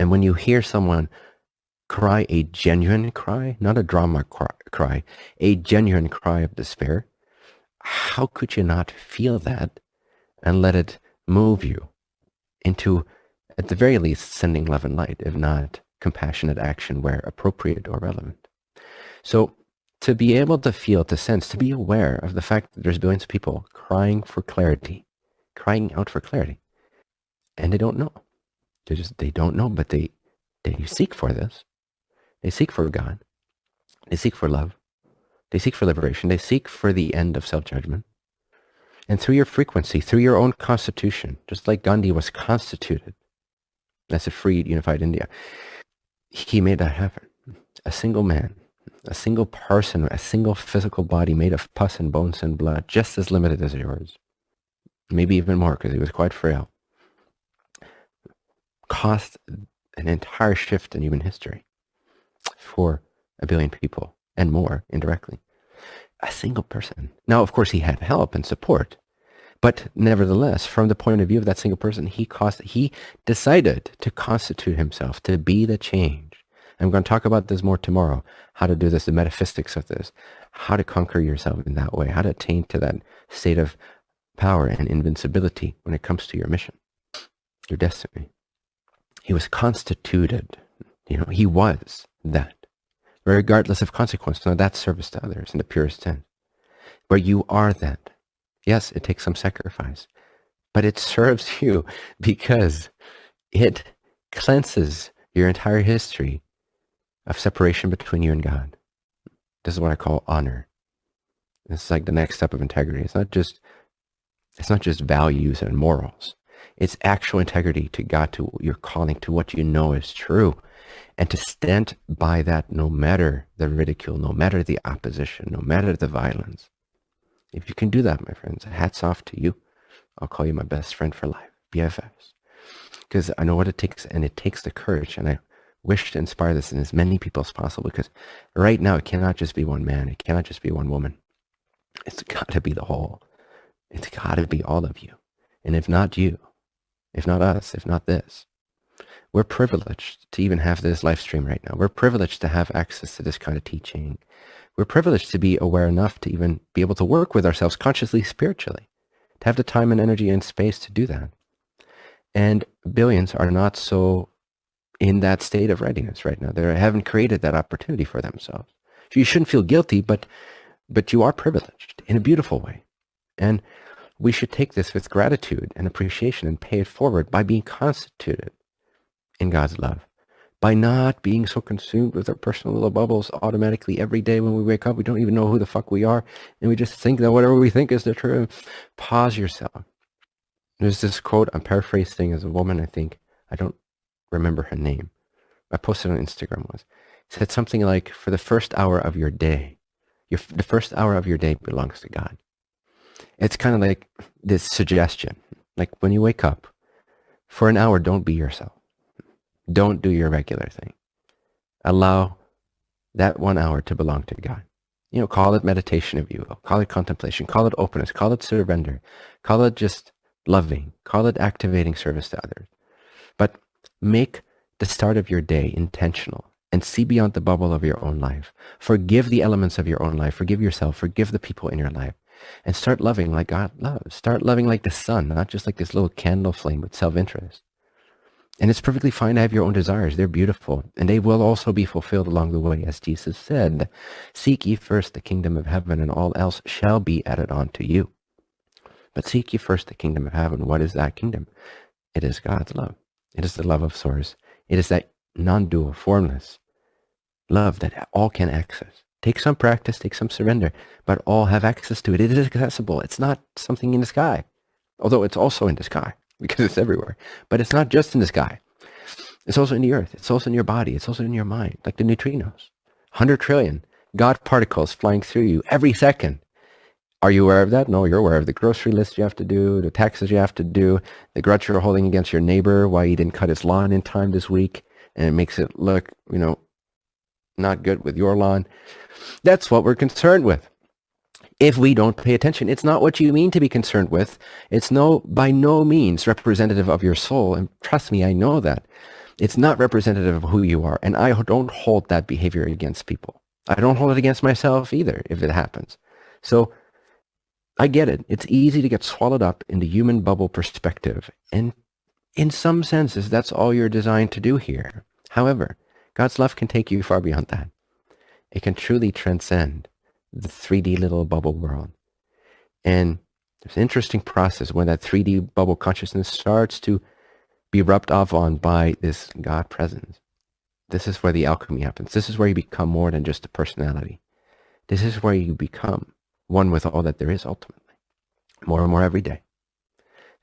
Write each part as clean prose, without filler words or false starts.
And when you hear someone cry a genuine cry, not a drama cry, a genuine cry of despair, how could you not feel that and let it move you into, at the very least, sending love and light, if not compassionate action where appropriate or relevant? So to be able to feel, to sense, to be aware of the fact that there's billions of people crying for clarity, crying out for clarity, and they don't know. They don't know, but they seek for this. They seek for God. They seek for love. They seek for liberation. They seek for the end of self-judgment. And through your frequency, through your own constitution, just like Gandhi was constituted as a free, unified India, he made that happen. A single man, a single person, a single physical body made of pus and bones and blood, just as limited as yours, maybe even more because he was quite frail, caused an entire shift in human history for a billion people and more indirectly. A single person. Now, of course, he had help and support, but nevertheless, from the point of view of that single person, he decided to constitute himself to be the change. I'm going to talk about this more tomorrow, how to do this, the metaphysics of this, how to conquer yourself in that way, how to attain to that state of power and invincibility when it comes to your mission, your destiny. He was constituted, he was that, regardless of consequence. Now that's service to others in the purest sense. But you are that. Yes, it takes some sacrifice, but it serves you because it cleanses your entire history of separation between you and God. This is what I call honor. It's like the next step of integrity. It's not just values and morals. It's actual integrity to God, to your calling, to what you know is true, and to stand by that no matter the ridicule, no matter the opposition, no matter the violence. If you can do that, my friends, hats off to you. I'll call you my best friend for life, BFFs. Because I know what it takes, and it takes the courage, and I wish to inspire this in as many people as possible, because right now it cannot just be one man, it cannot just be one woman. It's got to be the whole. It's got to be all of you. And if not you, if not us, if not this, we're privileged to even have this live stream right now. We're privileged to have access to this kind of teaching. We're privileged to be aware enough to even be able to work with ourselves consciously, spiritually, to have the time and energy and space to do that. And billions are not so in that state of readiness right now. They haven't created that opportunity for themselves. So you shouldn't feel guilty, but you are privileged in a beautiful way. And we should take this with gratitude and appreciation and pay it forward by being constituted in God's love, by not being so consumed with our personal little bubbles automatically every day when we wake up. We don't even know who the fuck we are, and we just think that whatever we think is the truth. Pause yourself. There's this quote, I'm paraphrasing, as a woman, I think. I don't remember her name. I posted on Instagram once. It said something like, for the first hour of your day, the first hour of your day belongs to God. It's kind of like this suggestion. Like when you wake up, for an hour, don't be yourself. Don't do your regular thing. Allow that 1 hour to belong to God. Call it meditation if you will. Call it contemplation. Call it openness. Call it surrender. Call it just loving. Call it activating service to others. But make the start of your day intentional and see beyond the bubble of your own life. Forgive the elements of your own life. Forgive yourself. Forgive the people in your life. And start loving like God loves. Start loving like the sun, not just like this little candle flame with self-interest. And it's perfectly fine to have your own desires. They're beautiful. And they will also be fulfilled along the way. As Jesus said, seek ye first the kingdom of heaven, and all else shall be added on to you. But seek ye first the kingdom of heaven. What is that kingdom? It is God's love. It is the love of source. It is that non-dual, formless love that all can access. Take some practice, take some surrender, but all have access to it. It is accessible. It's not something in the sky, although it's also in the sky because it's everywhere. But it's not just in the sky. It's also in the earth. It's also in your body. It's also in your mind, like the neutrinos. 100 trillion God particles flying through you every second. Are you aware of that? No, you're aware of the grocery list you have to do, the taxes you have to do, the grudge you're holding against your neighbor, why he didn't cut his lawn in time this week, and it makes it look, not good with your lawn. That's what we're concerned with. If we don't pay attention, it's not what you mean to be concerned with. It's by no means representative of your soul. And trust me, I know that. It's not representative of who you are. And I don't hold that behavior against people. I don't hold it against myself either if it happens. So I get it. It's easy to get swallowed up in the human bubble perspective. And in some senses, that's all you're designed to do here. However, God's love can take you far beyond that. It can truly transcend the 3D little bubble world. And there's an interesting process when that 3D bubble consciousness starts to be rubbed off on by this God presence. This is where the alchemy happens. This is where you become more than just a personality. This is where you become one with all that there is ultimately, more and more every day.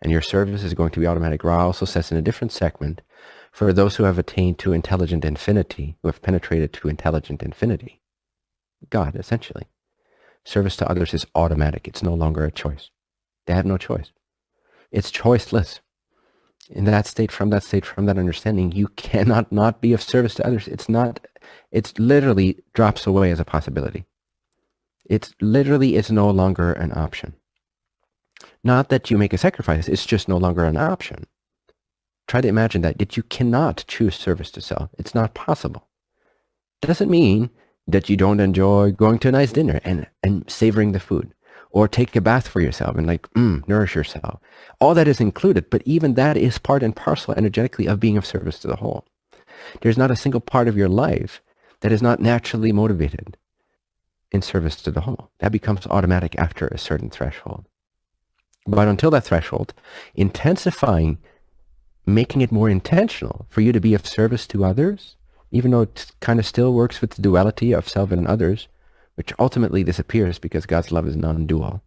And your service is going to be automatic. Ra also says in a different segment, for those who have attained to intelligent infinity, who have penetrated to intelligent infinity, God, essentially, service to others is automatic. It's no longer a choice. They have no choice. It's choiceless. In that state, from that understanding, you cannot not be of service to others. It's literally drops away as a possibility. It's no longer an option. Not that you make a sacrifice, it's just no longer an option. Try to imagine that you cannot choose service to self. It's not possible. It doesn't mean that you don't enjoy going to a nice dinner and savoring the food, or take a bath for yourself and nourish yourself. All that is included, but even that is part and parcel energetically of being of service to the whole. There's not a single part of your life that is not naturally motivated in service to the whole. That becomes automatic after a certain threshold. But until that threshold, intensifying, making it more intentional for you to be of service to others, even though it kind of still works with the duality of self and others, which ultimately disappears because God's love is non-dual.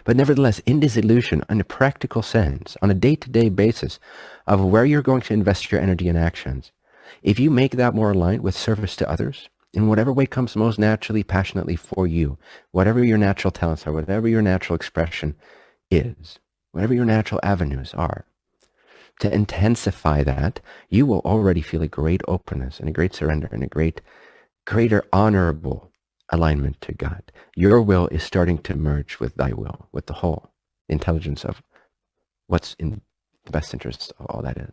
But nevertheless, in this illusion, in a practical sense, on a day-to-day basis of where you're going to invest your energy and actions, if you make that more aligned with service to others, in whatever way comes most naturally, passionately for you, whatever your natural talents are, whatever your natural expression is, whatever your natural avenues are, to intensify that, you will already feel a great openness and a great surrender and a greater honorable alignment to God. Your will is starting to merge with thy will, with the whole intelligence of what's in the best interest of all that is.